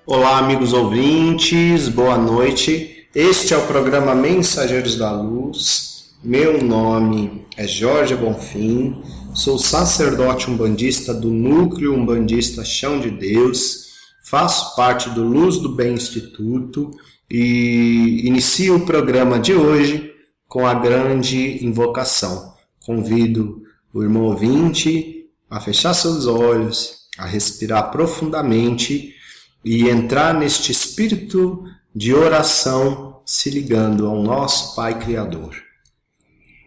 Olá, amigos ouvintes, boa noite. Este é o programa Mensageiros da Luz. Meu nome é Jorge Bonfim, sou sacerdote umbandista do Núcleo Umbandista Chão de Deus, faço parte do Luz do Bem Instituto e inicio o programa de hoje com a grande invocação. Convido o irmão ouvinte a fechar seus olhos, a respirar profundamente e entrar neste espírito de oração, se ligando ao nosso Pai Criador.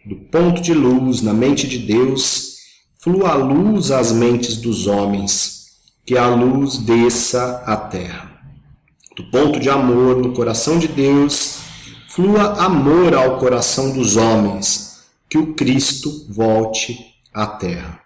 Do ponto de luz na mente de Deus, flua a luz às mentes dos homens, que a luz desça à terra. Do ponto de amor no coração de Deus, flua amor ao coração dos homens, que o Cristo volte à terra.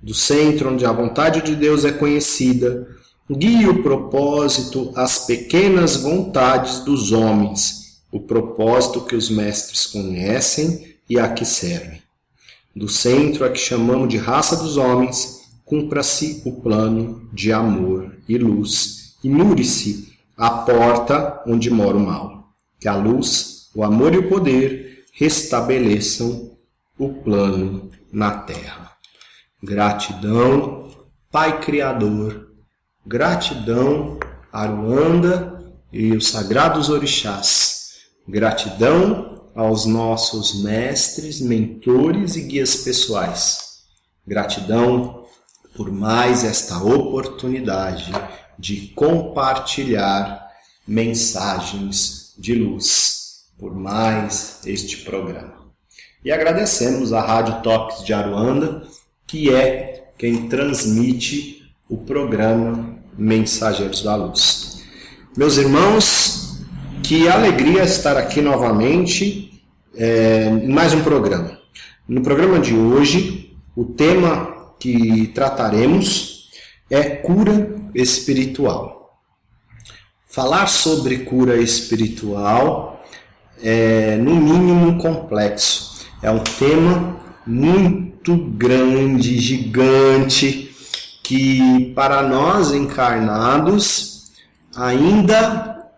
Do centro onde a vontade de Deus é conhecida, guie o propósito às pequenas vontades dos homens, o propósito que os mestres conhecem e a que servem. Do centro a que chamamos de raça dos homens, cumpra-se o plano de amor e luz, e mure-se a porta onde mora o mal. Que a luz, o amor e o poder restabeleçam o plano na terra. Gratidão, Pai Criador. Gratidão, Aruanda e os sagrados orixás. Gratidão aos nossos mestres, mentores e guias pessoais. Gratidão por mais esta oportunidade de compartilhar mensagens de luz, por mais este programa. E agradecemos à Rádio Toques de Aruanda, que é quem transmite o programa Mensageiros da Luz. Meus irmãos, que alegria estar aqui novamente em mais um programa. No programa de hoje, o tema que trataremos é cura espiritual. Falar sobre cura espiritual é, no mínimo, complexo. É um tema muito grande, gigante, que para nós encarnados ainda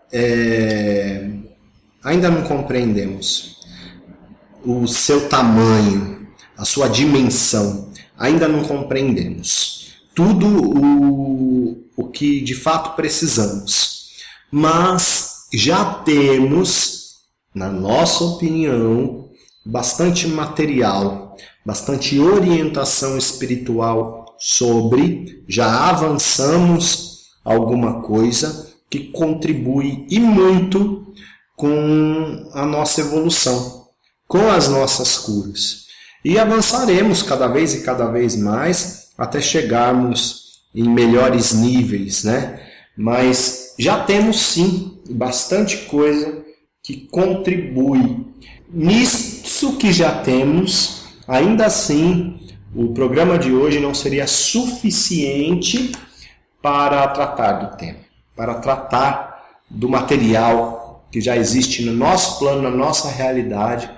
não compreendemos o seu tamanho, a sua dimensão, ainda não compreendemos tudo o que de fato precisamos, mas já temos, na nossa opinião, bastante material, bastante orientação espiritual sobre, já avançamos alguma coisa que contribui e muito com a nossa evolução, com as nossas curas. E avançaremos cada vez mais até chegarmos em melhores níveis, né? Mas já temos sim bastante coisa que contribui. Nisso que já temos, ainda assim, o programa de hoje não seria suficiente para tratar do tema, para tratar do material que já existe no nosso plano, na nossa realidade,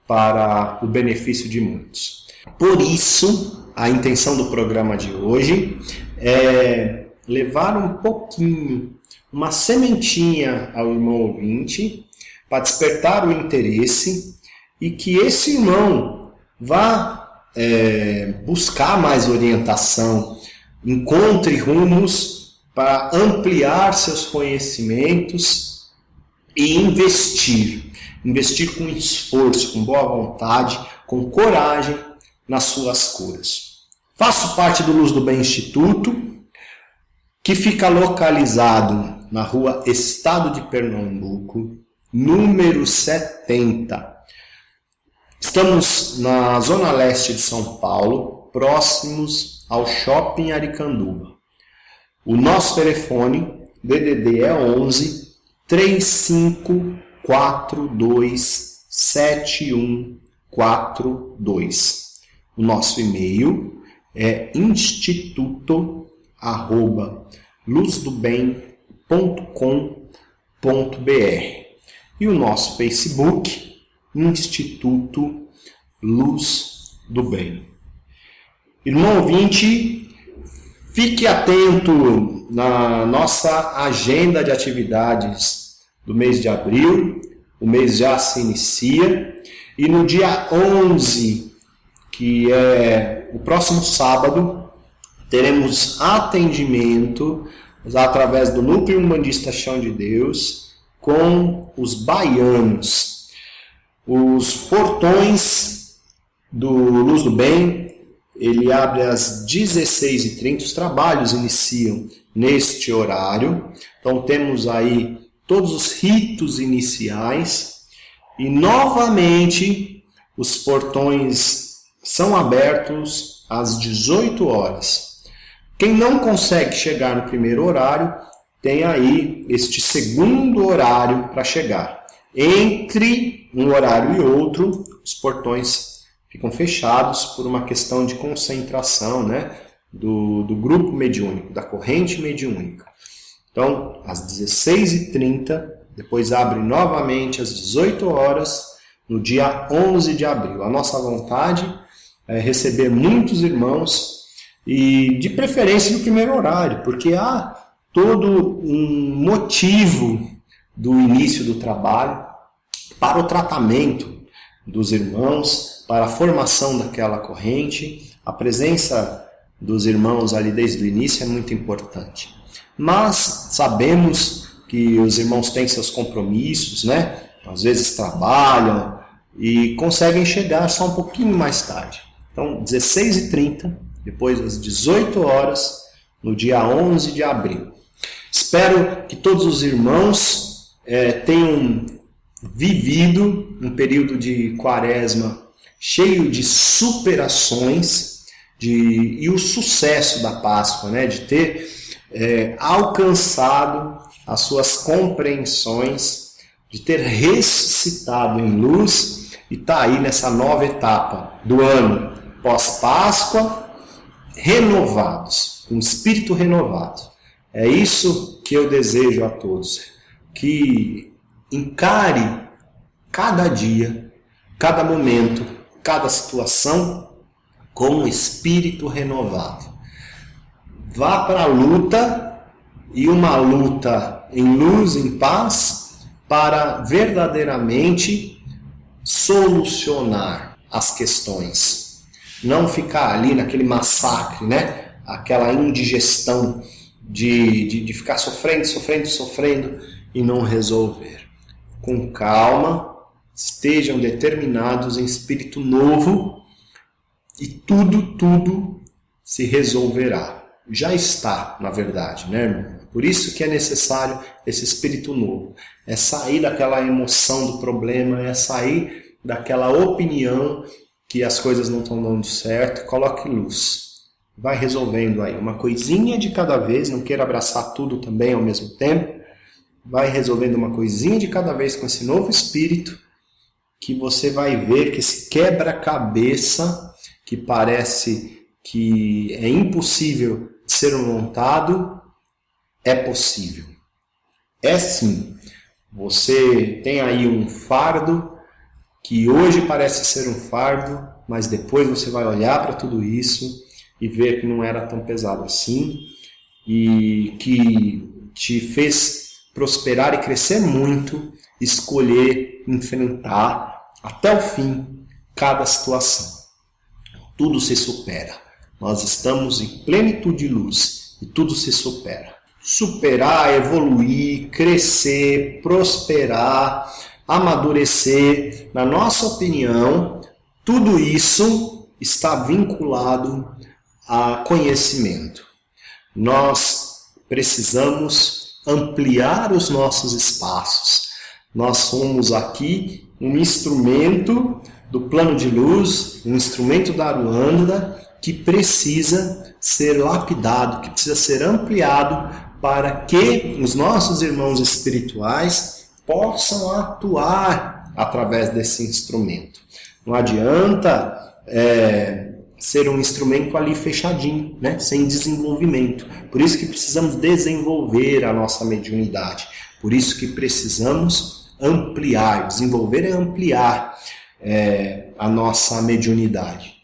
para o benefício de muitos. Por isso, a intenção do programa de hoje é levar um pouquinho, uma sementinha ao irmão ouvinte, para despertar o interesse e que esse irmão vá buscar mais orientação, encontre rumos para ampliar seus conhecimentos e investir com esforço, com boa vontade, com coragem nas suas curas. Faço parte do Luz do Bem Instituto, que fica localizado na rua Estado de Pernambuco, número 70. Estamos na zona leste de São Paulo, próximos ao Shopping Aricanduva. O nosso telefone, DDD é 11 3542 7142. O nosso e-mail é instituto@luzdobem.com.br e o nosso Facebook, Instituto Luz do Bem. Irmão ouvinte, Fique atento na nossa agenda de atividades do mês de abril. O mês já se inicia. E no dia 11, que é o próximo sábado, teremos atendimento através do Núcleo Umbandista Chão de Deus com os baianos. Os portões do Luz do Bem, ele abre às 16h30, os trabalhos iniciam neste horário. Então temos aí todos os ritos iniciais e novamente os portões são abertos às 18 horas. Quem não consegue chegar no primeiro horário, tem aí este segundo horário para chegar. Entre um horário e outro, os portões ficam fechados por uma questão de concentração, né, do grupo mediúnico, da corrente mediúnica. Então, às 16h30, depois abre novamente às 18 horas, no dia 11 de abril. A nossa vontade é receber muitos irmãos e, de preferência, no primeiro horário, porque há todo um motivo do início do trabalho para o tratamento dos irmãos, para a formação daquela corrente. A presença dos irmãos ali desde o início é muito importante. Mas sabemos que os irmãos têm seus compromissos, né? Às vezes trabalham e conseguem chegar só um pouquinho mais tarde. Então, 16h30, depois às 18 horas, no dia 11 de abril. Espero que todos os irmãos tenham vivido um período de quaresma cheio de superações e o sucesso da Páscoa, né? De ter alcançado as suas compreensões, de ter ressuscitado em luz e estar aí nessa nova etapa do ano pós-Páscoa, renovados, com espírito renovado. É isso que eu desejo a todos, que encare cada dia, cada momento, cada situação com um espírito renovado. Vá para a luta, e uma luta em luz, em paz, para verdadeiramente solucionar as questões. Não ficar ali naquele massacre, né? Aquela indigestão de ficar sofrendo e não resolver. Com calma, estejam determinados em espírito novo e tudo se resolverá. Já está, na verdade, né, irmão? Por isso que é necessário esse espírito novo. É sair daquela emoção do problema, é sair daquela opinião que as coisas não estão dando certo. Coloque luz. Vai resolvendo aí uma coisinha de cada vez, não queira abraçar tudo também ao mesmo tempo. Vai resolvendo uma coisinha de cada vez com esse novo espírito, que você vai ver que esse quebra-cabeça, que parece que é impossível de ser montado, é possível. É sim. Você tem aí um fardo, que hoje parece ser um fardo, mas depois você vai olhar para tudo isso e ver que não era tão pesado assim, e que te fez prosperar e crescer muito, escolher enfrentar até o fim cada situação. Tudo se supera. Nós estamos em plenitude de luz e tudo se supera. Superar, evoluir, crescer, prosperar, amadurecer, na nossa opinião, tudo isso está vinculado a conhecimento. Nós precisamos ampliar os nossos espaços. Nós somos aqui um instrumento do plano de luz, um instrumento da Aruanda que precisa ser lapidado, que precisa ser ampliado para que os nossos irmãos espirituais possam atuar através desse instrumento. Não adianta ser um instrumento ali fechadinho, né? Sem desenvolvimento. Por isso que precisamos desenvolver a nossa mediunidade. Por isso que precisamos ampliar. Desenvolver é ampliar a nossa mediunidade.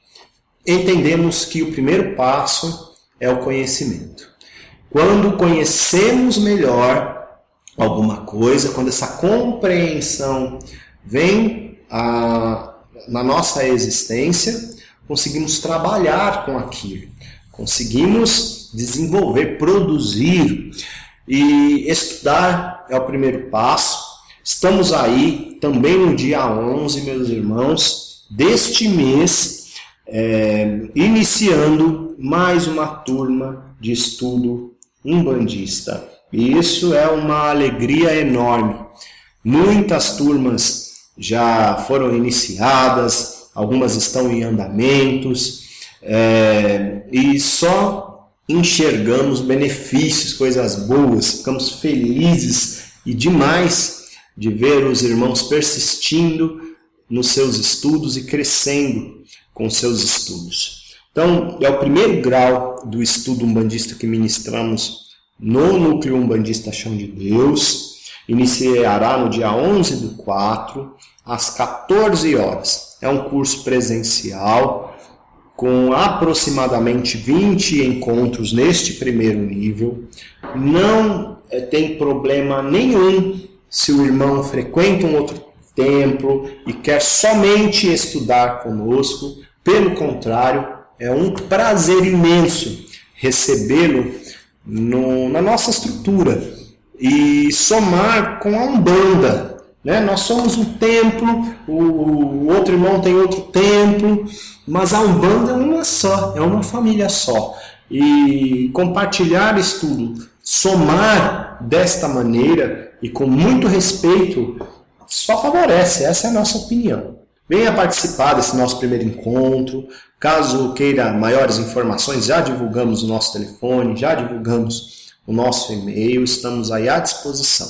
Entendemos que o primeiro passo é o conhecimento. Quando conhecemos melhor alguma coisa, quando essa compreensão vem na nossa existência, conseguimos trabalhar com aquilo, conseguimos desenvolver, produzir, e estudar é o primeiro passo. Estamos aí também no dia 11, meus irmãos, deste mês, iniciando mais uma turma de estudo umbandista. E isso é uma alegria enorme. Muitas turmas já foram iniciadas, algumas estão em andamentos, e só enxergamos benefícios, coisas boas, ficamos felizes e demais de ver os irmãos persistindo nos seus estudos e crescendo com seus estudos. Então, é o primeiro grau do estudo umbandista que ministramos no Núcleo Umbandista Chão de Deus. Iniciará no dia 11/4, às 14 horas. É um curso presencial, com aproximadamente 20 encontros neste primeiro nível. Não tem problema nenhum se o irmão frequenta um outro templo e quer somente estudar conosco. Pelo contrário, é um prazer imenso recebê-lo na nossa estrutura e somar com a Umbanda. Nós somos um templo, o outro irmão tem outro templo, mas a Umbanda é uma só, é uma família só. E compartilhar estudo, somar desta maneira e com muito respeito, só favorece. Essa é a nossa opinião. Venha participar desse nosso primeiro encontro. Caso queira maiores informações, já divulgamos o nosso telefone, já divulgamos o nosso e-mail, estamos aí à disposição.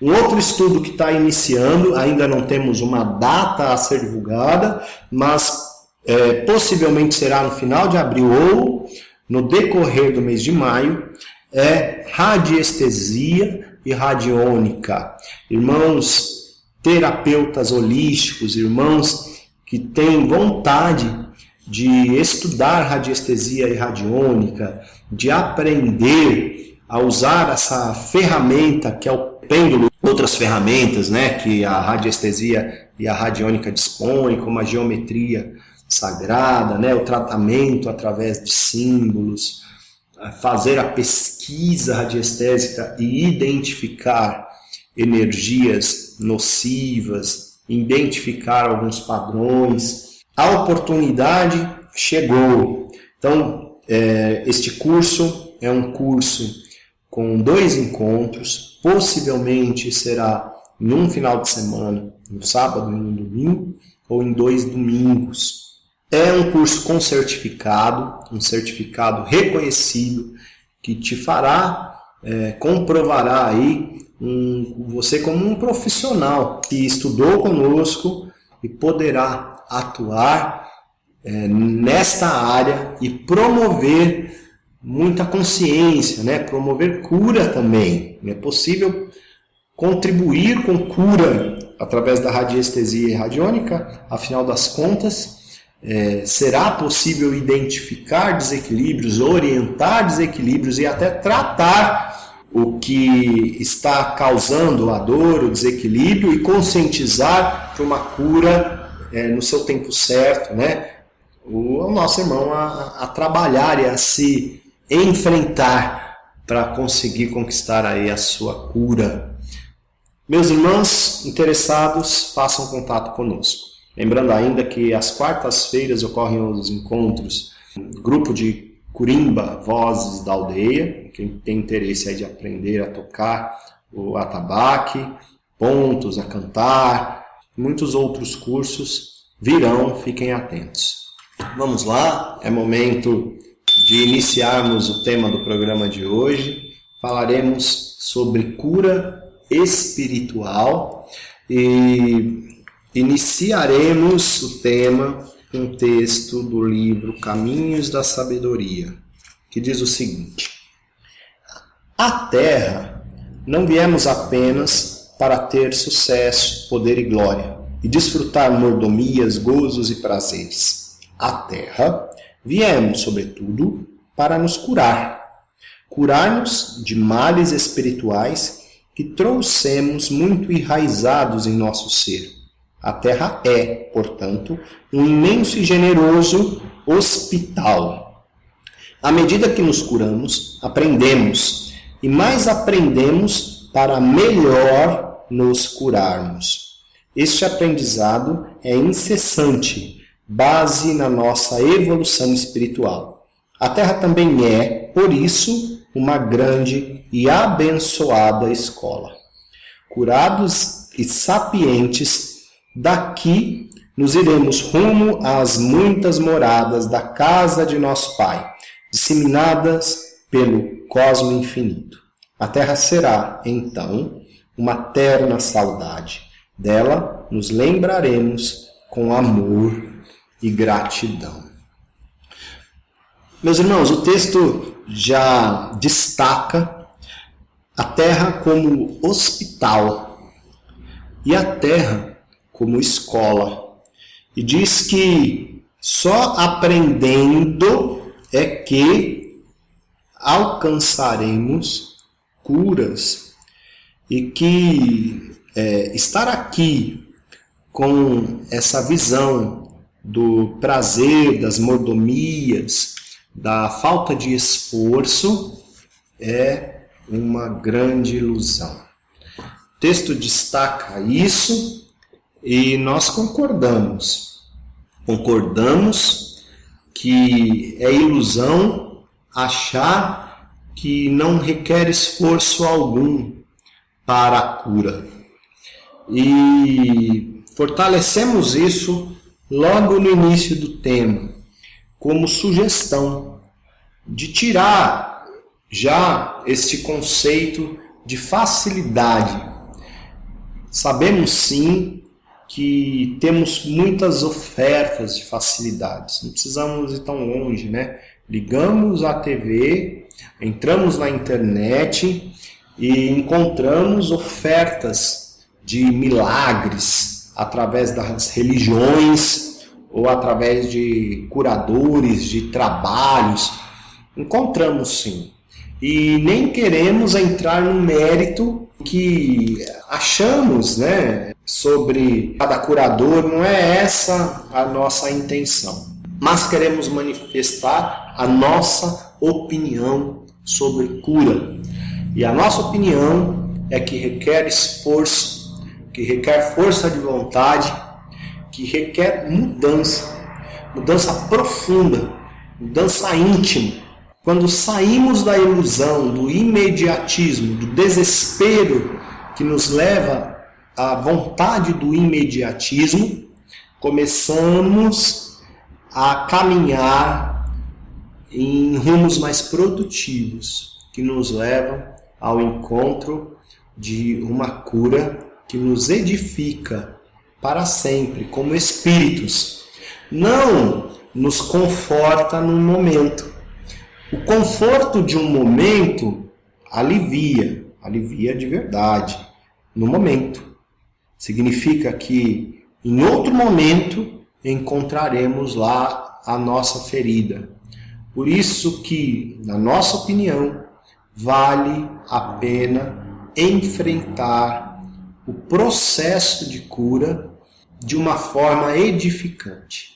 Um outro estudo que está iniciando, ainda não temos uma data a ser divulgada, mas possivelmente será no final de abril ou no decorrer do mês de maio, é radiestesia e radiônica. Irmãos terapeutas holísticos, irmãos que têm vontade de estudar radiestesia e radiônica, de aprender a usar essa ferramenta que é o pêndulo, outras ferramentas, que a radiestesia e a radiônica dispõem, como a geometria sagrada, o tratamento através de símbolos, fazer a pesquisa radiestésica e identificar energias nocivas, identificar alguns padrões. A oportunidade chegou. Então, este curso é um curso com 2 encontros, possivelmente será num final de semana, no sábado e no domingo, ou em 2 domingos. É um curso com certificado, um certificado reconhecido, que te fará, comprovará aí você como um profissional que estudou conosco e poderá atuar nesta área e promover muita consciência, promover cura também. É possível contribuir com cura através da radiestesia e radiônica. Afinal das contas, será possível identificar desequilíbrios, orientar desequilíbrios e até tratar o que está causando a dor, o desequilíbrio, e conscientizar para uma cura no seu tempo certo, o nosso irmão a trabalhar e a se enfrentar para conseguir conquistar aí a sua cura. Meus irmãos interessados, façam contato conosco. Lembrando ainda que às quartas-feiras ocorrem os encontros, grupo de Curimba, Vozes da Aldeia. Quem tem interesse aí de aprender a tocar o atabaque, pontos a cantar, muitos outros cursos virão, fiquem atentos. Vamos lá, é momento de iniciarmos o tema do programa de hoje. Falaremos sobre cura espiritual e iniciaremos o tema com um texto do livro Caminhos da Sabedoria, que diz o seguinte: à Terra não viemos apenas para ter sucesso, poder e glória, e desfrutar mordomias, gozos e prazeres. À Terra viemos, sobretudo, para nos curar. Curar-nos de males espirituais que trouxemos muito enraizados em nosso ser. A Terra é, portanto, um imenso e generoso hospital. À medida que nos curamos, aprendemos, e mais aprendemos para melhor nos curarmos. Este aprendizado é incessante, base na nossa evolução espiritual. A Terra também é, por isso, uma grande e abençoada escola. Curados e sapientes, daqui nos iremos rumo às muitas moradas da casa de nosso Pai, disseminadas pelo cosmo infinito. A Terra será, então, uma terna saudade. Dela nos lembraremos com amor e gratidão. Meus irmãos, o texto já destaca a Terra como hospital e a Terra como escola. E diz que só aprendendo é que alcançaremos curas e que estar aqui com essa visão do prazer, das mordomias, da falta de esforço é uma grande ilusão. O texto destaca isso e nós concordamos. Concordamos que é ilusão achar que não requer esforço algum para a cura. E fortalecemos isso logo no início do tema, como sugestão de tirar já este conceito de facilidade. Sabemos sim que temos muitas ofertas de facilidades, não precisamos ir tão longe, né? Ligamos a TV, entramos na internet e encontramos ofertas de milagres através das religiões ou através de curadores, de trabalhos. Encontramos sim. E nem queremos entrar no mérito que achamos, né, sobre cada curador, não é essa a nossa intenção. Mas queremos manifestar a nossa opinião sobre cura. E a nossa opinião é que requer esforço, que requer força de vontade, que requer mudança, mudança profunda, mudança íntima. Quando saímos da ilusão, do imediatismo, do desespero que nos leva à vontade do imediatismo, começamos a caminhar em rumos mais produtivos, que nos levam ao encontro de uma cura que nos edifica para sempre, como espíritos. Não nos conforta num momento. O conforto de um momento alivia de verdade, no momento. Significa que em outro momento encontraremos lá a nossa ferida. Por isso que, na nossa opinião, vale a pena enfrentar o processo de cura de uma forma edificante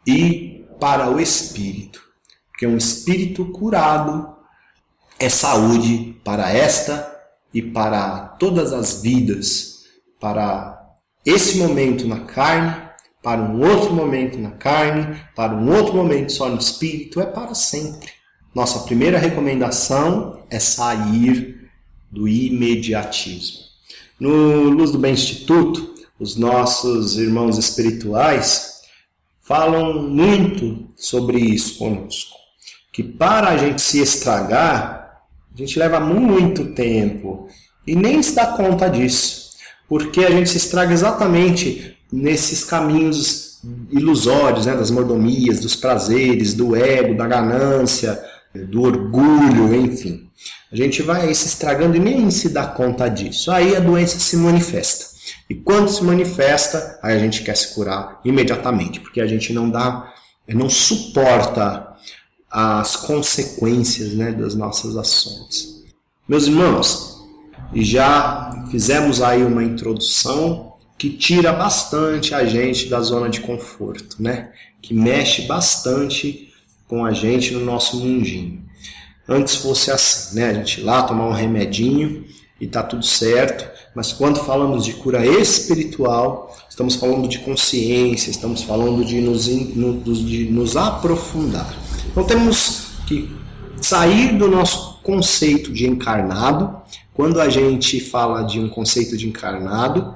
e para o espírito. Porque um espírito curado é saúde para esta e para todas as vidas, para esse momento na carne, para um outro momento na carne, para um outro momento só no espírito, é para sempre. Nossa primeira recomendação é sair do imediatismo. No Luz do Bem Instituto, os nossos irmãos espirituais falam muito sobre isso conosco. Que para a gente se estragar, a gente leva muito tempo e nem se dá conta disso. Porque a gente se estraga exatamente nesses caminhos ilusórios, né, das mordomias, dos prazeres, do ego, da ganância, do orgulho, enfim. A gente vai se estragando e nem se dá conta disso. Aí a doença se manifesta. E quando se manifesta, aí a gente quer se curar imediatamente, porque a gente não suporta as consequências, né, das nossas ações. Meus irmãos, já fizemos aí uma introdução que tira bastante a gente da zona de conforto, né? Que mexe bastante com a gente no nosso mundinho. Antes fosse assim, né? A gente ir lá tomar um remedinho e tá tudo certo, mas quando falamos de cura espiritual, estamos falando de consciência, estamos falando de nos aprofundar. Então temos que sair do nosso conceito de encarnado. Quando a gente fala de um conceito de encarnado,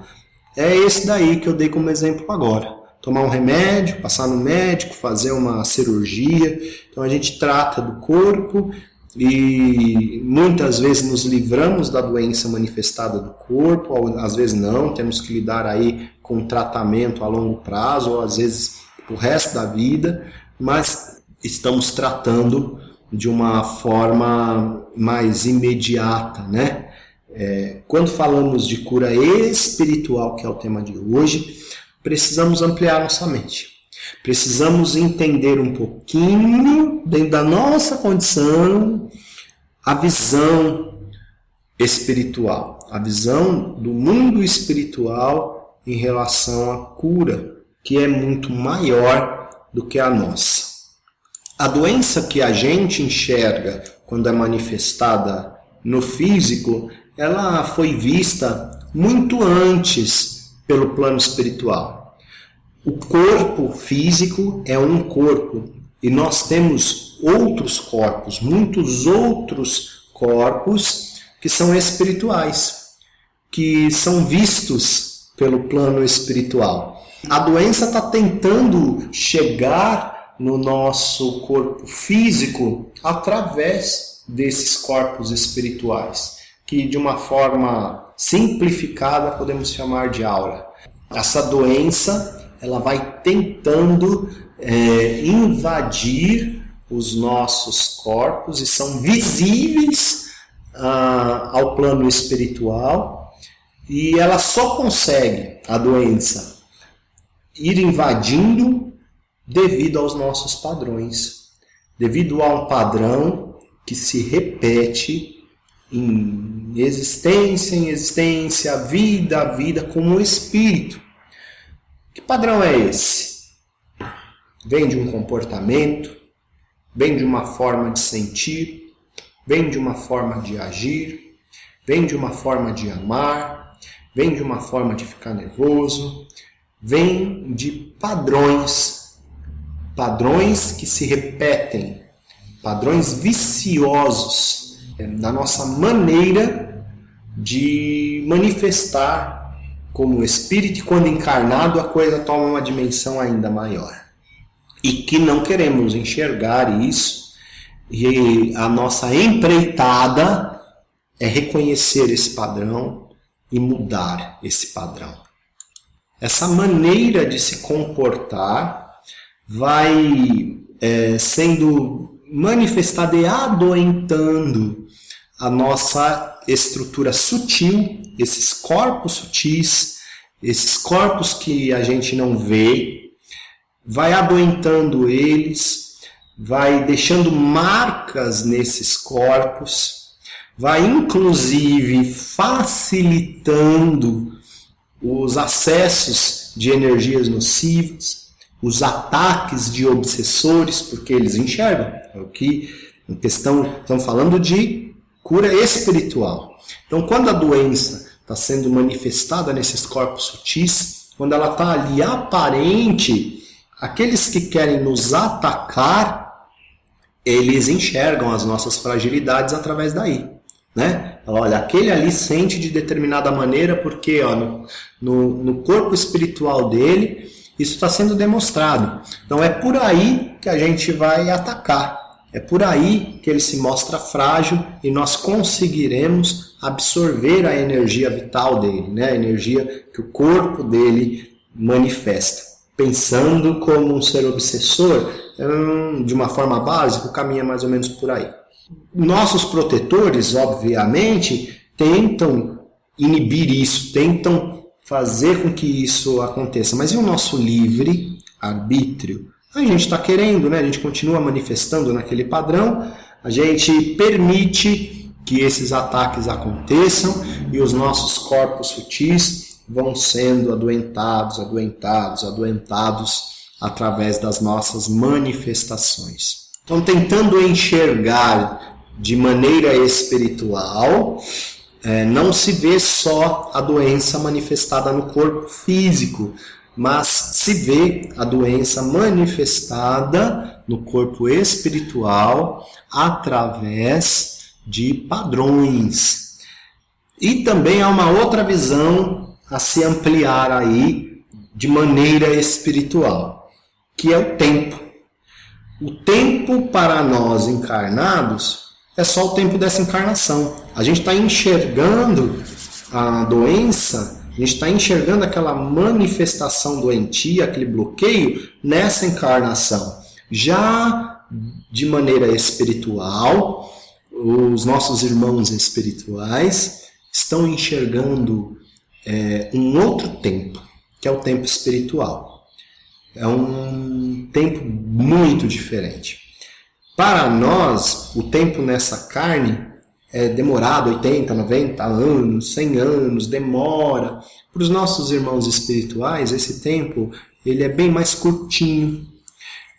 é esse daí que eu dei como exemplo agora. Tomar um remédio, passar no médico, fazer uma cirurgia. Então a gente trata do corpo e muitas vezes nos livramos da doença manifestada do corpo, ou às vezes não, temos que lidar aí com tratamento a longo prazo, ou às vezes o resto da vida, mas estamos tratando de uma forma mais imediata, né? Quando falamos de cura espiritual, que é o tema de hoje, precisamos ampliar nossa mente. Precisamos entender um pouquinho, dentro da nossa condição, a visão espiritual, a visão do mundo espiritual em relação à cura, que é muito maior do que a nossa. A doença que a gente enxerga quando é manifestada no físico, ela foi vista muito antes pelo plano espiritual. O corpo físico é um corpo e nós temos outros corpos, muitos outros corpos que são espirituais, que são vistos pelo plano espiritual. A doença está tentando chegar no nosso corpo físico através desses corpos espirituais, que de uma forma simplificada podemos chamar de aura. Essa doença, ela vai tentando invadir os nossos corpos e são visíveis ao plano espiritual, e ela só consegue, a doença, ir invadindo devido aos nossos padrões, devido a um padrão que se repete em existência, vida, como espírito. Que padrão é esse? Vem de um comportamento, vem de uma forma de sentir, vem de uma forma de agir, vem de uma forma de amar, vem de uma forma de ficar nervoso, vem de padrões que se repetem, padrões viciosos da nossa maneira de manifestar como espírito, e quando encarnado a coisa toma uma dimensão ainda maior. E que não queremos enxergar isso, e a nossa empreitada é reconhecer esse padrão e mudar esse padrão. Essa maneira de se comportar vai sendo manifestada e adoentando a nossa estrutura sutil, esses corpos sutis, esses corpos que a gente não vê, vai adoentando eles, vai deixando marcas nesses corpos, vai inclusive facilitando os acessos de energias nocivas, os ataques de obsessores, porque eles enxergam. É o que estamos falando de cura espiritual. Então, quando a doença está sendo manifestada nesses corpos sutis, quando ela está ali aparente, aqueles que querem nos atacar, eles enxergam as nossas fragilidades através daí, né? Olha, aquele ali sente de determinada maneira porque no corpo espiritual dele isso está sendo demonstrado. Então é por aí que a gente vai atacar. É por aí que ele se mostra frágil e nós conseguiremos absorver a energia vital dele, né? A energia que o corpo dele manifesta. Pensando como um ser obsessor, de uma forma básica, o caminho é mais ou menos por aí. Nossos protetores, obviamente, tentam inibir isso, tentam fazer com que isso aconteça. Mas e o nosso livre arbítrio? A gente está querendo, né? A gente continua manifestando naquele padrão, a gente permite que esses ataques aconteçam e os nossos corpos sutis vão sendo adoentados através das nossas manifestações. Então, tentando enxergar de maneira espiritual, não se vê só a doença manifestada no corpo físico, mas se vê a doença manifestada no corpo espiritual através de padrões. E também há uma outra visão a se ampliar aí de maneira espiritual, que é o tempo. O tempo para nós encarnados é só o tempo dessa encarnação. A gente está enxergando a doença, a gente está enxergando aquela manifestação doentia, aquele bloqueio nessa encarnação. Já de maneira espiritual, os nossos irmãos espirituais estão enxergando um outro tempo, que é o tempo espiritual. É um tempo muito diferente. Para nós, o tempo nessa carne é demorado, 80, 90 anos, 100 anos, demora. Para os nossos irmãos espirituais, esse tempo ele é bem mais curtinho.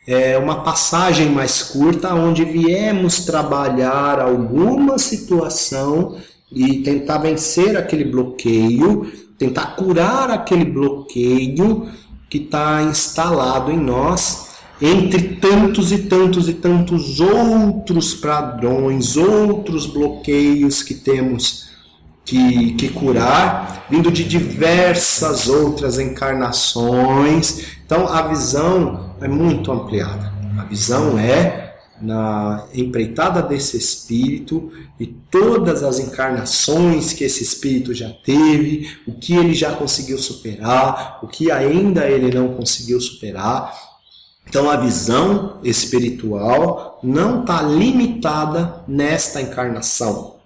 É uma passagem mais curta, onde viemos trabalhar alguma situação e tentar vencer aquele bloqueio, tentar curar aquele bloqueio que está instalado em nós, entre tantos e tantos e tantos outros padrões, outros bloqueios que temos que curar, vindo de diversas outras encarnações. Então a visão é muito ampliada. A visão é na empreitada desse espírito e todas as encarnações que esse espírito já teve, o que ele já conseguiu superar, o que ainda ele não conseguiu superar. Então a visão espiritual não está limitada nesta encarnação.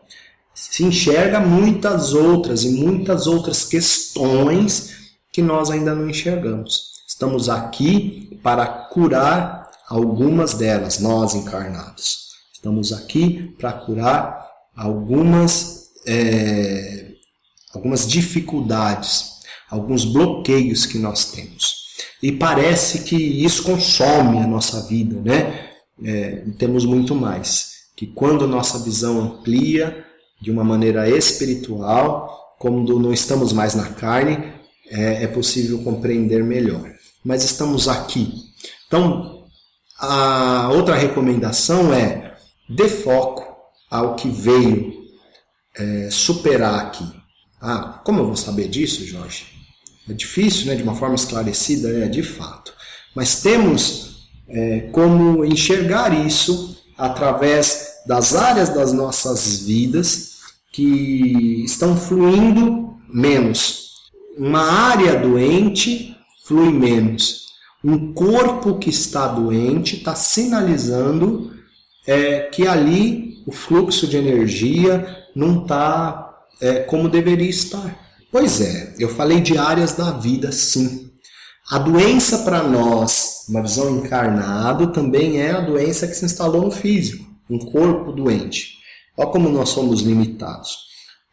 Se enxerga muitas outras questões que nós ainda não enxergamos. Estamos aqui para curar algumas delas, nós encarnados. Estamos aqui para curar algumas dificuldades, alguns bloqueios que nós temos. E parece que isso consome a nossa vida, né? Temos muito mais. Que quando nossa visão amplia de uma maneira espiritual, quando não estamos mais na carne, é possível compreender melhor. Mas estamos aqui. Então, a outra recomendação é: dê foco ao que veio superar aqui. Como eu vou saber disso, Jorge? É difícil, né? De uma forma esclarecida, de fato. Mas temos como enxergar isso através das áreas das nossas vidas que estão fluindo menos. Uma área doente flui menos. Um corpo que está doente está sinalizando que ali o fluxo de energia não está como deveria estar. Pois é, eu falei de áreas da vida, sim. A doença para nós, uma visão encarnado, também é a doença que se instalou no físico, um corpo doente. Olha como nós somos limitados.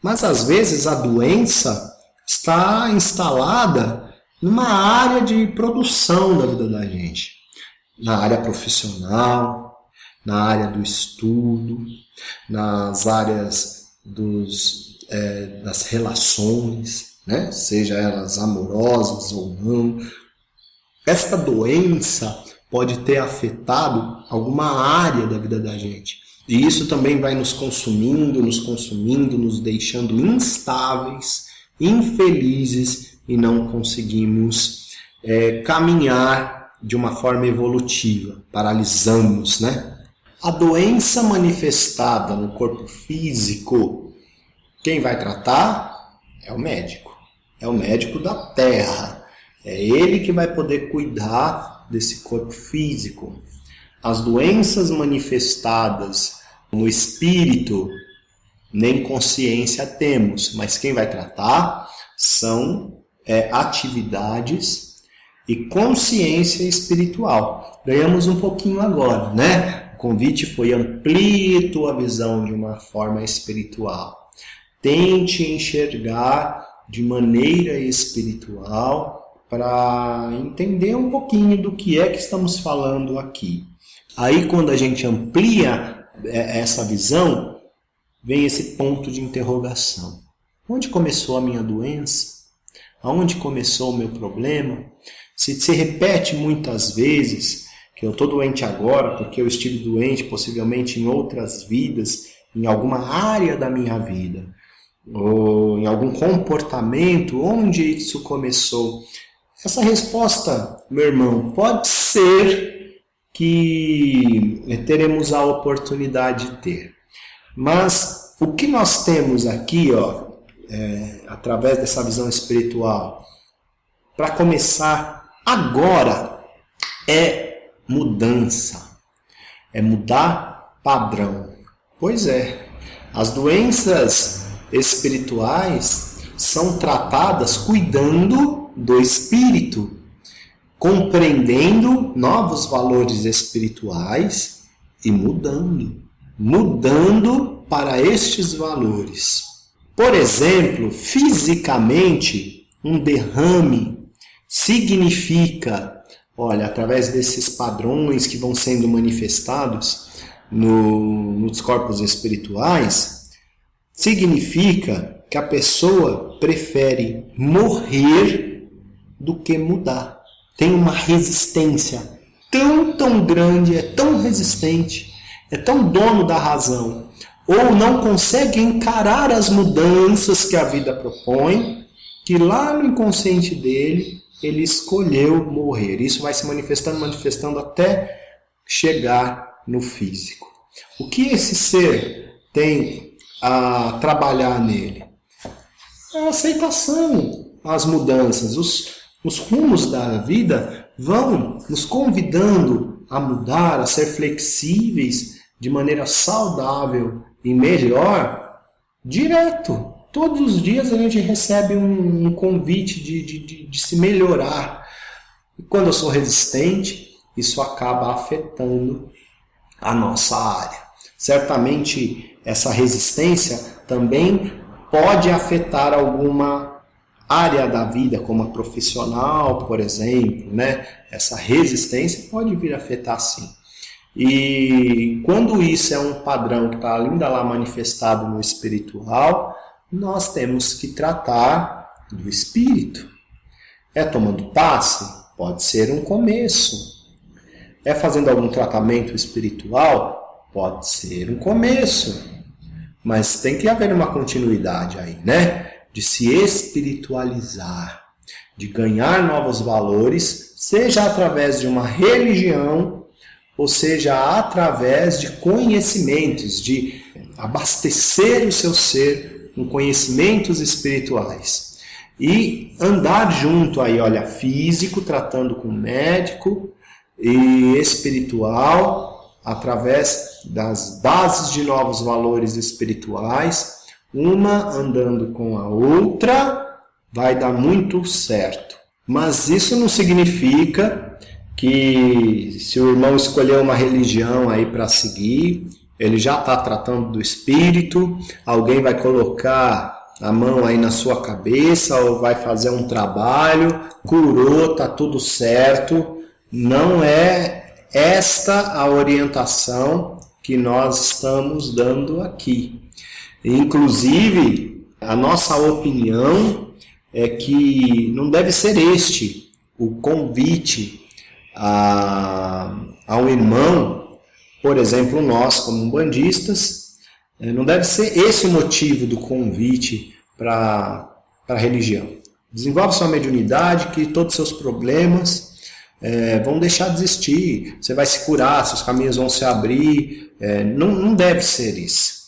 Mas às vezes a doença está instalada numa área de produção da vida da gente. Na área profissional, na área do estudo, nas áreas das relações, né? Seja elas amorosas ou não. Esta doença pode ter afetado alguma área da vida da gente. E isso também vai nos consumindo, nos deixando instáveis, infelizes e não conseguimos caminhar de uma forma evolutiva. Paralisamos, né? A doença manifestada no corpo físico, quem vai tratar é o médico. É o médico da Terra. É ele que vai poder cuidar desse corpo físico. As doenças manifestadas no espírito, nem consciência temos, mas quem vai tratar são atividades e consciência espiritual. Ganhamos um pouquinho agora, né? O convite foi: amplie tua visão de uma forma espiritual. Tente enxergar de maneira espiritual para entender um pouquinho do que é que estamos falando aqui. Aí, quando a gente amplia essa visão, vem esse ponto de interrogação. Onde começou a minha doença? Aonde começou o meu problema? Se repete muitas vezes que eu estou doente agora porque eu estive doente possivelmente em outras vidas, em alguma área da minha vida, ou em algum comportamento, onde isso começou? Essa resposta, meu irmão, pode ser que teremos a oportunidade de ter. Mas o que nós temos aqui, através dessa visão espiritual, para começar agora, é mudança. É mudar padrão. Pois é, as doenças espirituais são tratadas cuidando do espírito, compreendendo novos valores espirituais e mudando para estes valores. Por exemplo, fisicamente, um derrame significa, através desses padrões que vão sendo manifestados nos corpos espirituais, significa que a pessoa prefere morrer do que mudar. Tem uma resistência tão grande, é tão resistente, é tão dono da razão, ou não consegue encarar as mudanças que a vida propõe, que lá no inconsciente dele, ele escolheu morrer. Isso vai se manifestando até chegar no físico. O que esse ser tem a trabalhar nele? A aceitação, as mudanças, os rumos da vida vão nos convidando a mudar, a ser flexíveis de maneira saudável e melhor, direto. Todos os dias a gente recebe um convite de se melhorar. E quando eu sou resistente, isso acaba afetando a nossa área. Certamente essa resistência também pode afetar alguma área da vida, como a profissional, por exemplo, né? Essa resistência pode vir a afetar sim. E quando isso é um padrão que está ainda lá manifestado no espiritual, nós temos que tratar do espírito. É tomando passe? Pode ser um começo. É fazendo algum tratamento espiritual? Pode ser um começo. Mas tem que haver uma continuidade aí, né? De se espiritualizar, de ganhar novos valores, seja através de uma religião, ou seja através de conhecimentos, de abastecer o seu ser com conhecimentos espirituais. E andar junto aí, físico, tratando com médico, e espiritual, através das bases de novos valores espirituais, uma andando com a outra, vai dar muito certo. Mas isso não significa que se o irmão escolher uma religião aí para seguir, ele já está tratando do espírito, alguém vai colocar a mão aí na sua cabeça ou vai fazer um trabalho, curou, está tudo certo. Não é esta a orientação que nós estamos dando aqui. Inclusive, a nossa opinião é que não deve ser este o convite a um irmão, por exemplo, nós como umbandistas, não deve ser esse o motivo do convite para a religião. Desenvolve sua mediunidade, que todos os seus problemas vão deixar de existir, você vai se curar, seus caminhos vão se abrir. Não deve ser isso.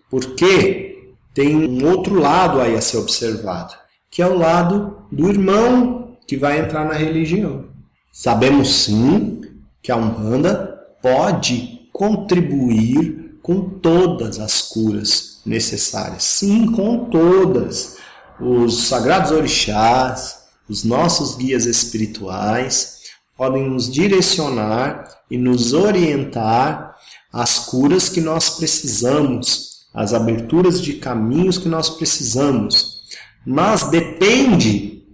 Porque tem um outro lado aí a ser observado, que é o lado do irmão que vai entrar na religião. Sabemos sim que a Umbanda pode contribuir com todas as curas necessárias. Sim, com todas. Os sagrados orixás, os nossos guias espirituais podem nos direcionar e nos orientar às curas que nós precisamos, às aberturas de caminhos que nós precisamos. Mas depende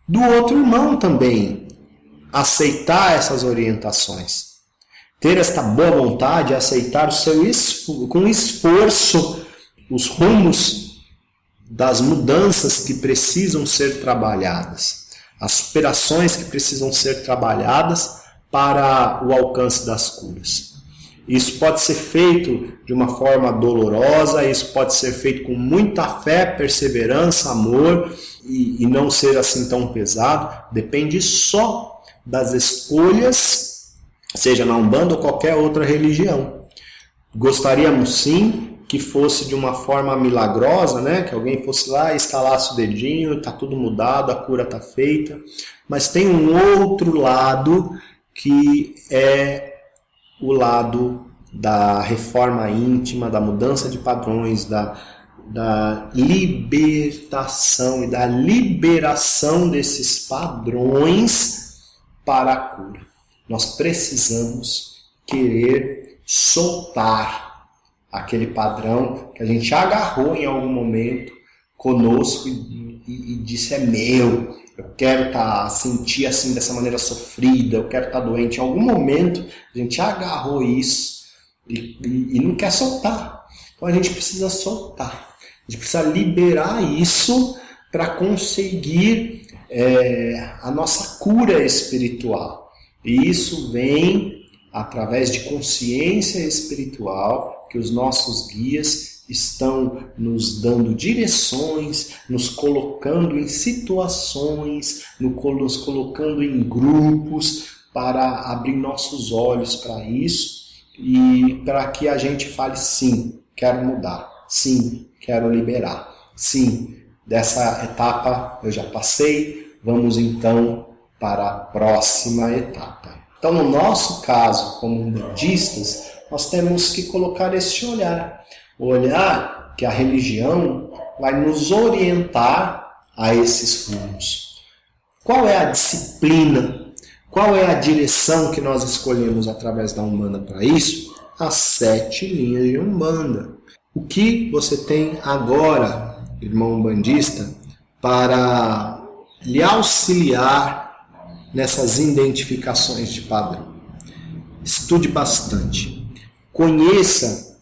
do outro irmão também aceitar essas orientações. Ter esta boa vontade, aceitar com esforço os rumos das mudanças que precisam ser trabalhadas, as superações que precisam ser trabalhadas para o alcance das curas. Isso pode ser feito de uma forma dolorosa, isso pode ser feito com muita fé, perseverança, amor e não ser assim tão pesado. Depende só das escolhas, seja na Umbanda ou qualquer outra religião. Gostaríamos sim que fosse de uma forma milagrosa, né? Que alguém fosse lá e estalasse o dedinho, está tudo mudado, a cura está feita. Mas tem um outro lado que é o lado da reforma íntima, da mudança de padrões, da libertação e da liberação desses padrões para a cura. Nós precisamos querer soltar aquele padrão que a gente agarrou em algum momento conosco e disse: é meu, eu quero sentir assim dessa maneira sofrida, eu quero estar doente. Em algum momento a gente agarrou isso e não quer soltar. Então a gente precisa soltar, a gente precisa liberar isso para conseguir a nossa cura espiritual. E isso vem através de consciência espiritual, que os nossos guias estão nos dando direções, nos colocando em situações, nos colocando em grupos para abrir nossos olhos para isso e para que a gente fale: sim, quero mudar, sim, quero liberar, sim, dessa etapa eu já passei, vamos então para a próxima etapa. Então, no nosso caso, como umbandistas, nós temos que colocar esse olhar. O olhar que a religião vai nos orientar a esses rumos. Qual é a disciplina? Qual é a direção que nós escolhemos através da Umbanda para isso? As 7 linhas de Umbanda. O que você tem agora, irmão umbandista, para lhe auxiliar nessas identificações de padrão? Estude bastante. Conheça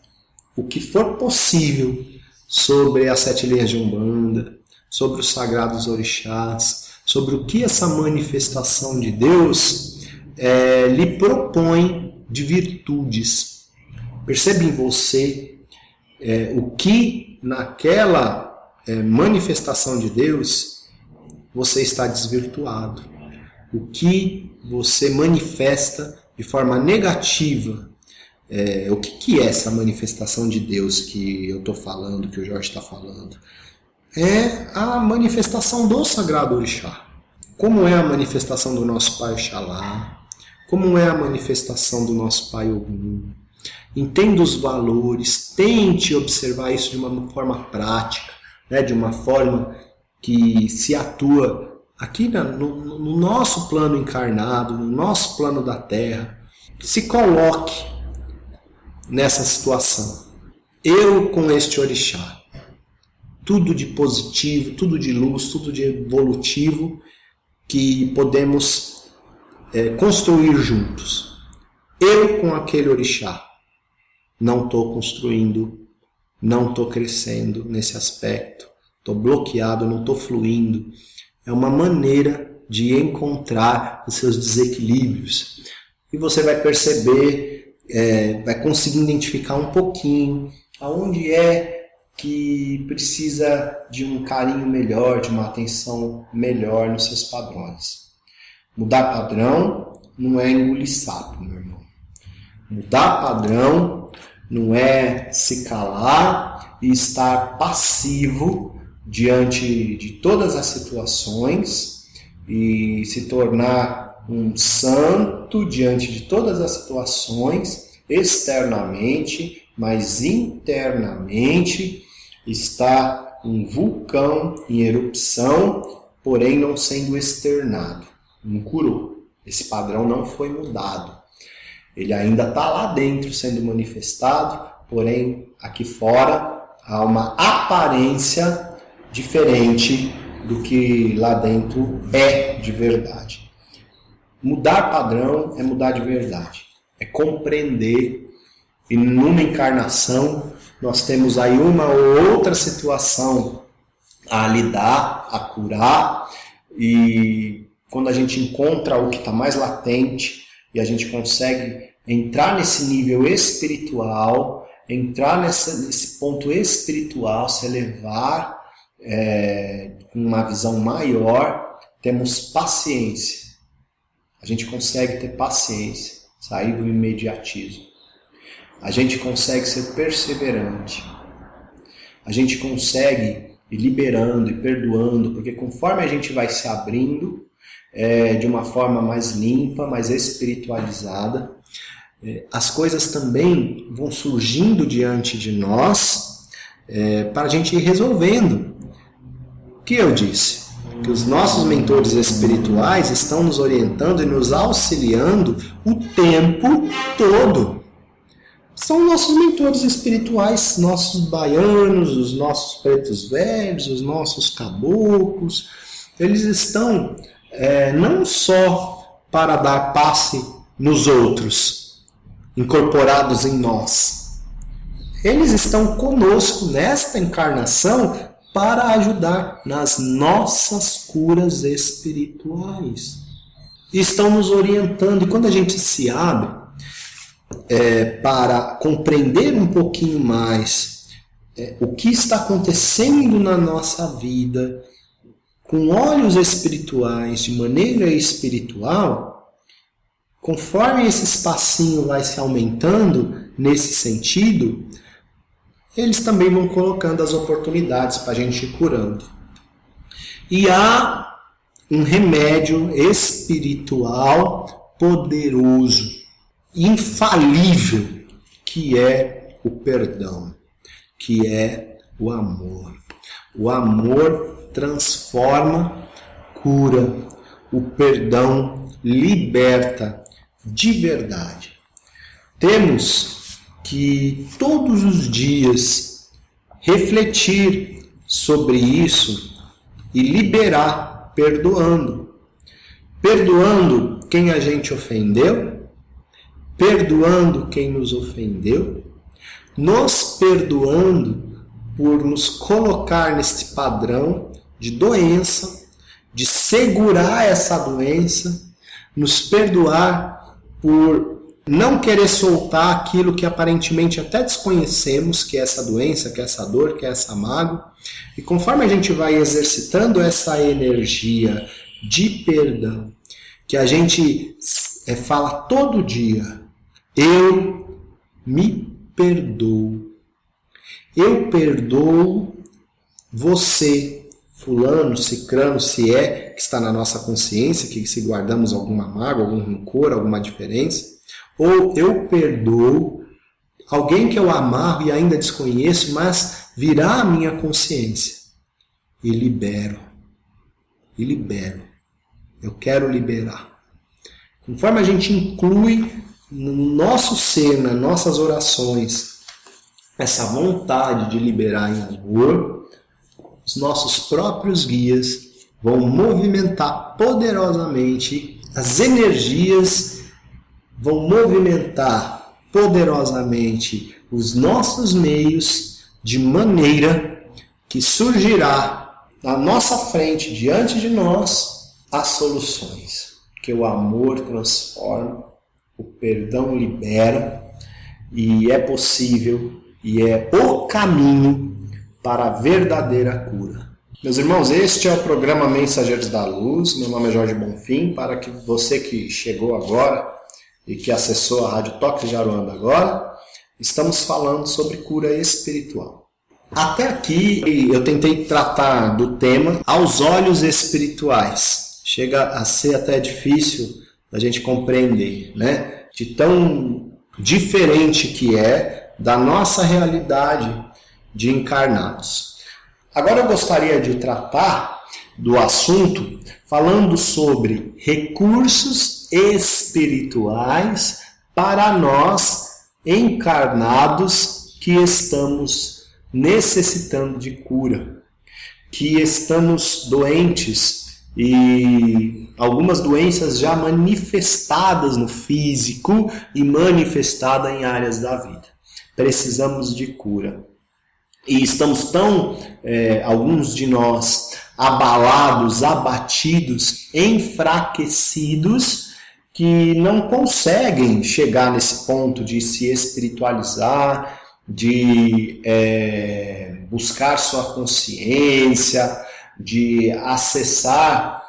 o que for possível sobre as 7 linhas de Umbanda, sobre os sagrados orixás, sobre o que essa manifestação de Deus lhe propõe de virtudes. Percebe em você o que naquela manifestação de Deus você está desvirtuado, o que você manifesta de forma negativa. O que é essa manifestação de Deus que eu estou falando, que o Jorge está falando? É a manifestação do Sagrado Orixá. Como é a manifestação do nosso Pai Oxalá? Como é a manifestação do nosso Pai Ogum? Entenda os valores, tente observar isso de uma forma prática, né? De uma forma que se atua aqui no nosso plano encarnado, no nosso plano da Terra. Se coloque nessa situação. Eu com este orixá. Tudo de positivo, tudo de luz, tudo de evolutivo que podemos construir juntos. Eu com aquele orixá. Não estou construindo, não estou crescendo nesse aspecto. Estou bloqueado, não estou fluindo. É uma maneira de encontrar os seus desequilíbrios. E você vai perceber, vai conseguir identificar um pouquinho aonde é que precisa de um carinho melhor, de uma atenção melhor nos seus padrões. Mudar padrão não é engolir sapo, meu irmão. Mudar padrão não é se calar e estar passivo diante de todas as situações e se tornar um santo diante de todas as situações externamente, mas internamente está um vulcão em erupção, porém não sendo externado. Não curou. Esse padrão não foi mudado. Ele ainda está lá dentro sendo manifestado, porém aqui fora há uma aparência diferente do que lá dentro é de verdade. Mudar padrão é mudar de verdade. É compreender. E numa encarnação nós temos aí uma ou outra situação a lidar, a curar. E quando a gente encontra o que está mais latente e a gente consegue entrar nesse nível espiritual, entrar nesse ponto espiritual, se elevar com uma visão maior, temos paciência. A gente consegue ter paciência, sair do imediatismo. A gente consegue ser perseverante. A gente consegue ir liberando e perdoando, porque conforme a gente vai se abrindo de uma forma mais limpa, mais espiritualizada, as coisas também vão surgindo diante de nós para a gente ir resolvendo. O que eu disse? Que os nossos mentores espirituais estão nos orientando e nos auxiliando o tempo todo. São nossos mentores espirituais, nossos baianos, os nossos pretos velhos, os nossos caboclos. Eles estão não só para dar passe nos outros, incorporados em nós. Eles estão conosco nesta encarnação para ajudar nas nossas curas espirituais. Estão nos orientando. E quando a gente se abre para compreender um pouquinho mais o que está acontecendo na nossa vida, com olhos espirituais, de maneira espiritual, conforme esse espacinho vai se aumentando nesse sentido, eles também vão colocando as oportunidades para a gente ir curando. E há um remédio espiritual poderoso, infalível, que é o perdão, que é o amor. O amor transforma, cura. O perdão liberta de verdade. Temos que todos os dias refletir sobre isso e liberar, perdoando. Perdoando quem a gente ofendeu, perdoando quem nos ofendeu, nos perdoando por nos colocar neste padrão de doença, de segurar essa doença, nos perdoar por não querer soltar aquilo que aparentemente até desconhecemos, que é essa doença, que é essa dor, que é essa mágoa. E conforme a gente vai exercitando essa energia de perdão, que a gente fala todo dia, eu me perdoo. Eu perdoo você, fulano, cicrano, se é que está na nossa consciência, que se guardamos alguma mágoa, algum rancor, alguma diferença. Ou eu perdoo alguém que eu amarro e ainda desconheço, mas virá a minha consciência. E libero. E libero. Eu quero liberar. Conforme a gente inclui no nosso ser, nas nossas orações, essa vontade de liberar em amor, os nossos próprios guias vão movimentar poderosamente as energias, vão movimentar poderosamente os nossos meios, de maneira que surgirá na nossa frente, diante de nós, as soluções. Porque o amor transforma, o perdão libera, e é possível, e é o caminho para a verdadeira cura. Meus irmãos, este é o programa Mensageiros da Luz. Meu nome é Jorge Bonfim. Para que você que chegou agora e que acessou a Rádio Toque de Aruanda agora, estamos falando sobre cura espiritual. Até aqui eu tentei tratar do tema aos olhos espirituais. Chega a ser até difícil da gente compreender, né? De tão diferente que é da nossa realidade de encarnados. Agora eu gostaria de tratar do assunto, falando sobre recursos espirituais para nós encarnados que estamos necessitando de cura, que estamos doentes e algumas doenças já manifestadas no físico e manifestadas em áreas da vida. Precisamos de cura. E estamos tão, alguns de nós, abalados, abatidos, enfraquecidos, que não conseguem chegar nesse ponto de se espiritualizar, de buscar sua consciência, de acessar,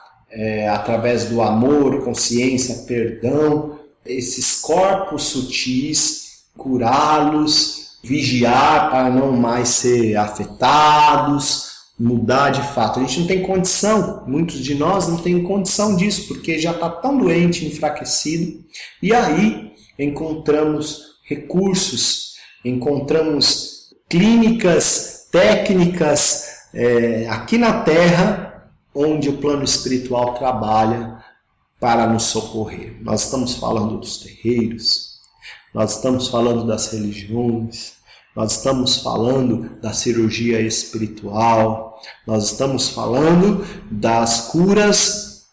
através do amor, consciência, perdão, esses corpos sutis, curá-los, vigiar para não mais ser afetados, mudar de fato. A gente não tem condição, muitos de nós não têm condição disso, porque já está tão doente, enfraquecido. E aí encontramos recursos, encontramos clínicas, técnicas aqui na Terra, onde o plano espiritual trabalha para nos socorrer. Nós estamos falando dos terreiros, nós estamos falando das religiões, nós estamos falando da cirurgia espiritual, nós estamos falando das curas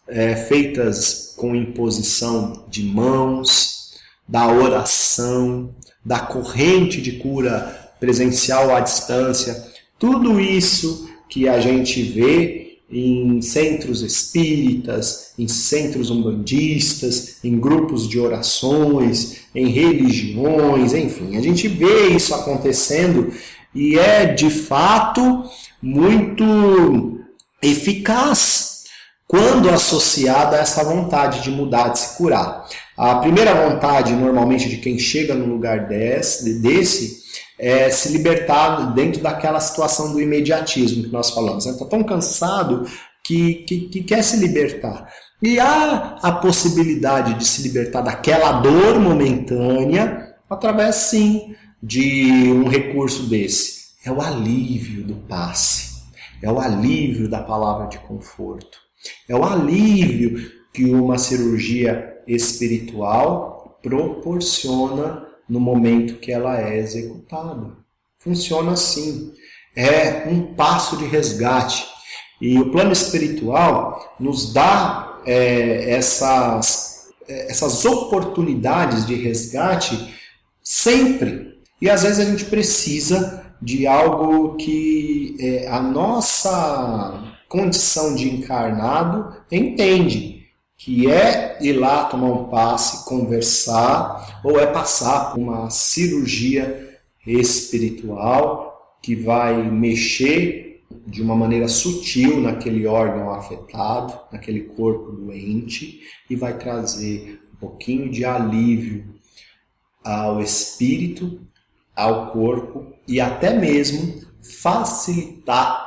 feitas com imposição de mãos, da oração, da corrente de cura presencial à distância. Tudo isso que a gente vê em centros espíritas, em centros umbandistas, em grupos de orações, em religiões, enfim. A gente vê isso acontecendo e é, de fato, muito eficaz quando associada a essa vontade de mudar, de se curar. A primeira vontade, normalmente, de quem chega num lugar desse é se libertar dentro daquela situação do imediatismo que nós falamos. Está tão cansado que quer se libertar. E há a possibilidade de se libertar daquela dor momentânea através, sim, de um recurso desse. É o alívio do passe. É o alívio da palavra de conforto. É o alívio que uma cirurgia espiritual proporciona no momento que ela é executada. Funciona assim. É um passo de resgate. E o plano espiritual nos dá essas oportunidades de resgate sempre. E às vezes a gente precisa de algo que a nossa condição de encarnado entende. Que é ir lá tomar um passe, conversar, ou é passar por uma cirurgia espiritual que vai mexer de uma maneira sutil naquele órgão afetado, naquele corpo doente, e vai trazer um pouquinho de alívio ao espírito, ao corpo, e até mesmo facilitar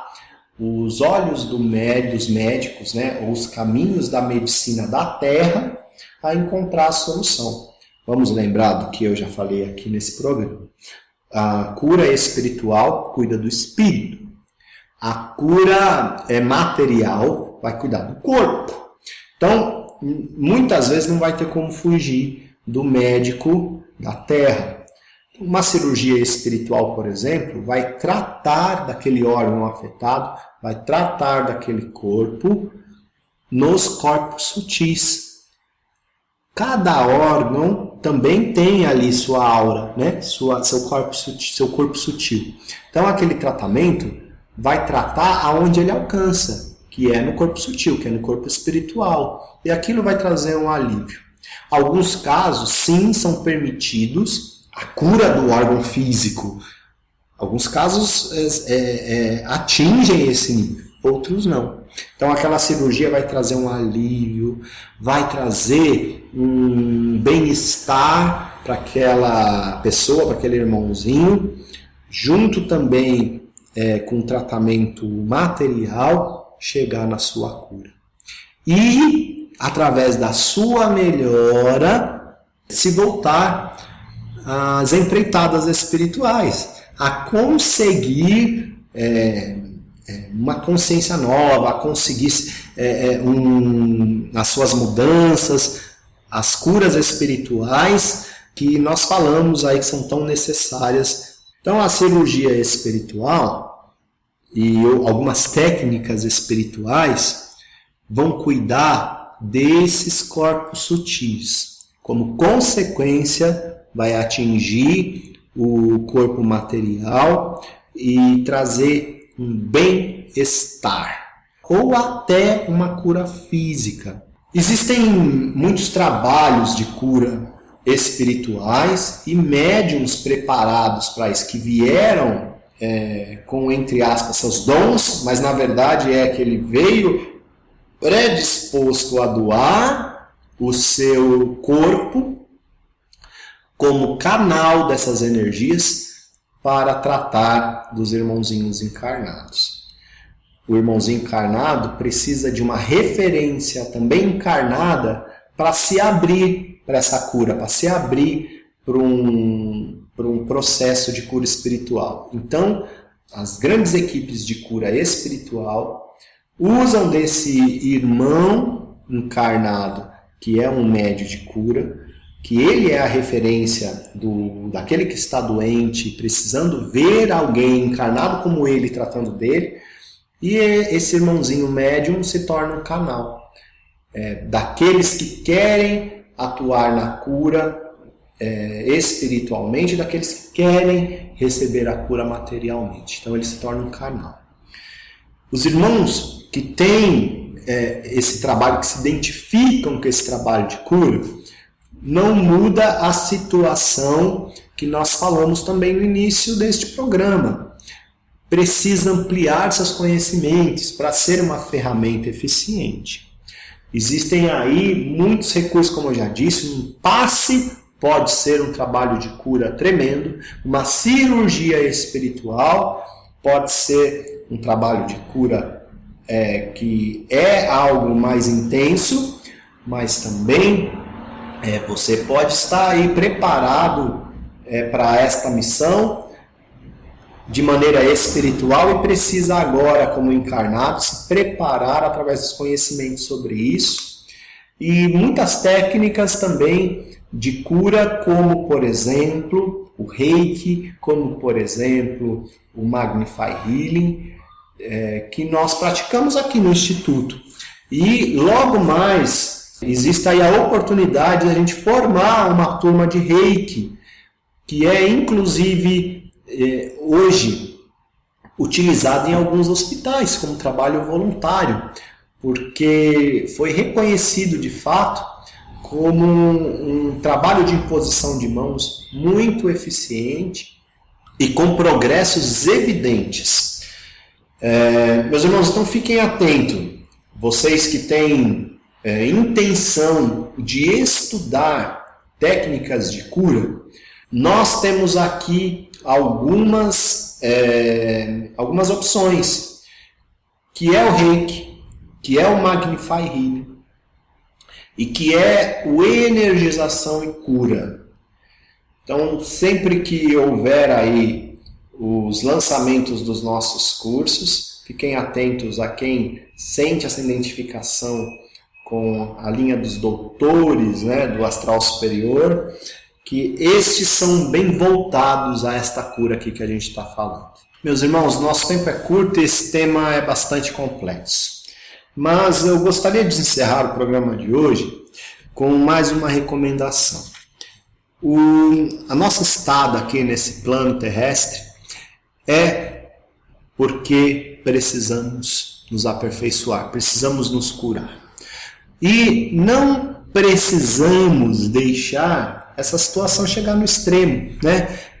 os olhos dos médicos, ou os caminhos da medicina da Terra a encontrar a solução. Vamos lembrar do que eu já falei aqui nesse programa. A cura espiritual cuida do espírito. A cura material vai cuidar do corpo. Então, muitas vezes não vai ter como fugir do médico da Terra. Uma cirurgia espiritual, por exemplo, vai tratar daquele órgão afetado, vai tratar daquele corpo nos corpos sutis. Cada órgão também tem ali sua aura, seu corpo sutil. Então, aquele tratamento vai tratar aonde ele alcança, que é no corpo sutil, que é no corpo espiritual. E aquilo vai trazer um alívio. Alguns casos, sim, são permitidos a cura do órgão físico. Alguns casos atingem esse nível, outros não. Então aquela cirurgia vai trazer um alívio, vai trazer um bem-estar para aquela pessoa, para aquele irmãozinho, junto também com o tratamento material, chegar na sua cura. E, através da sua melhora, se voltar às empreitadas espirituais, a conseguir uma consciência nova, a conseguir as suas mudanças, as curas espirituais que nós falamos aí que são tão necessárias. Então a cirurgia espiritual e algumas técnicas espirituais vão cuidar desses corpos sutis. Como consequência, vai atingir o corpo material e trazer um bem-estar, ou até uma cura física. Existem muitos trabalhos de cura espirituais e médiuns preparados para isso, que vieram com, entre aspas, seus dons, mas na verdade é que ele veio predisposto a doar o seu corpo como canal dessas energias para tratar dos irmãozinhos encarnados. O irmãozinho encarnado precisa de uma referência também encarnada para se abrir para essa cura, para se abrir para um processo de cura espiritual. Então, as grandes equipes de cura espiritual usam desse irmão encarnado, que é um médio de cura, que ele é a referência daquele que está doente, precisando ver alguém encarnado como ele tratando dele, e esse irmãozinho médium se torna um canal daqueles que querem atuar na cura espiritualmente, daqueles que querem receber a cura materialmente. Então ele se torna um canal. Os irmãos que têm esse trabalho, que se identificam com esse trabalho de cura, não muda a situação que nós falamos também no início deste programa. Precisa ampliar seus conhecimentos para ser uma ferramenta eficiente. Existem aí muitos recursos, como eu já disse, um passe pode ser um trabalho de cura tremendo, uma cirurgia espiritual pode ser um trabalho de cura que é algo mais intenso, mas também você pode estar aí preparado para esta missão de maneira espiritual e precisa agora, como encarnado, se preparar através dos conhecimentos sobre isso. E muitas técnicas também de cura, como por exemplo o Reiki, como por exemplo o Magnify Healing, que nós praticamos aqui no Instituto. E logo mais existe aí a oportunidade de a gente formar uma turma de Reiki, que é inclusive hoje utilizado em alguns hospitais como trabalho voluntário, porque foi reconhecido de fato como um trabalho de imposição de mãos muito eficiente e com progressos evidentes. Meus irmãos, então fiquem atentos, vocês que têm intenção de estudar técnicas de cura, nós temos aqui algumas opções, que é o Reiki, que é o Magnify Healing e que é o Energização e Cura. Então, sempre que houver aí os lançamentos dos nossos cursos, fiquem atentos a quem sente essa identificação com a linha dos doutores, do astral superior, que estes são bem voltados a esta cura aqui que a gente está falando. Meus irmãos, nosso tempo é curto e esse tema é bastante complexo. Mas eu gostaria de encerrar o programa de hoje com mais uma recomendação. A nossa estada aqui nesse plano terrestre é porque precisamos nos aperfeiçoar, precisamos nos curar. E não precisamos deixar essa situação chegar no extremo,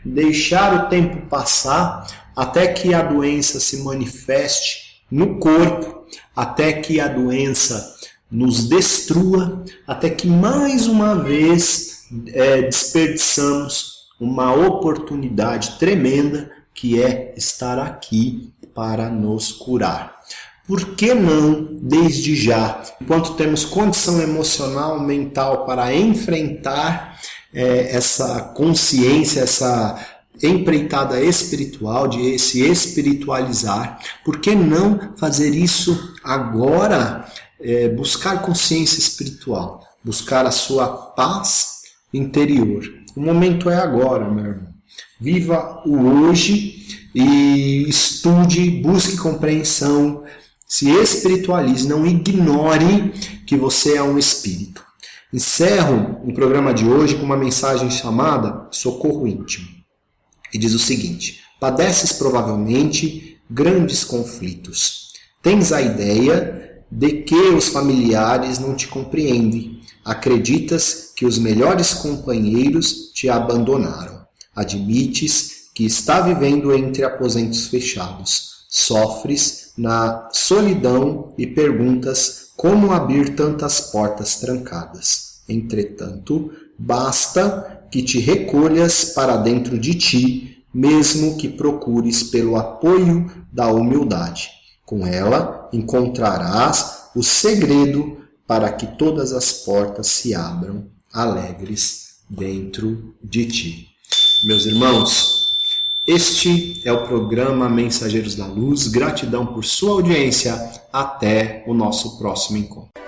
deixar o tempo passar até que a doença se manifeste no corpo, até que a doença nos destrua, até que mais uma vez desperdiçamos uma oportunidade tremenda que é estar aqui para nos curar. Por que não, desde já, enquanto temos condição emocional, mental para enfrentar essa consciência, empreitada espiritual, de se espiritualizar. Por que não fazer isso agora? Buscar consciência espiritual, buscar a sua paz interior. O momento é agora, meu irmão. Viva o hoje e estude, busque compreensão, se espiritualize, não ignore que você é um espírito. Encerro o programa de hoje com uma mensagem chamada Socorro Íntimo. E diz o seguinte: padeces provavelmente grandes conflitos. Tens a ideia de que os familiares não te compreendem. Acreditas que os melhores companheiros te abandonaram. Admites que está vivendo entre aposentos fechados. Sofres na solidão e perguntas como abrir tantas portas trancadas. Entretanto, basta que te recolhas para dentro de ti, mesmo que procures pelo apoio da humildade. Com ela encontrarás o segredo para que todas as portas se abram alegres dentro de ti. Meus irmãos, este é o programa Mensageiros da Luz. Gratidão por sua audiência. Até o nosso próximo encontro.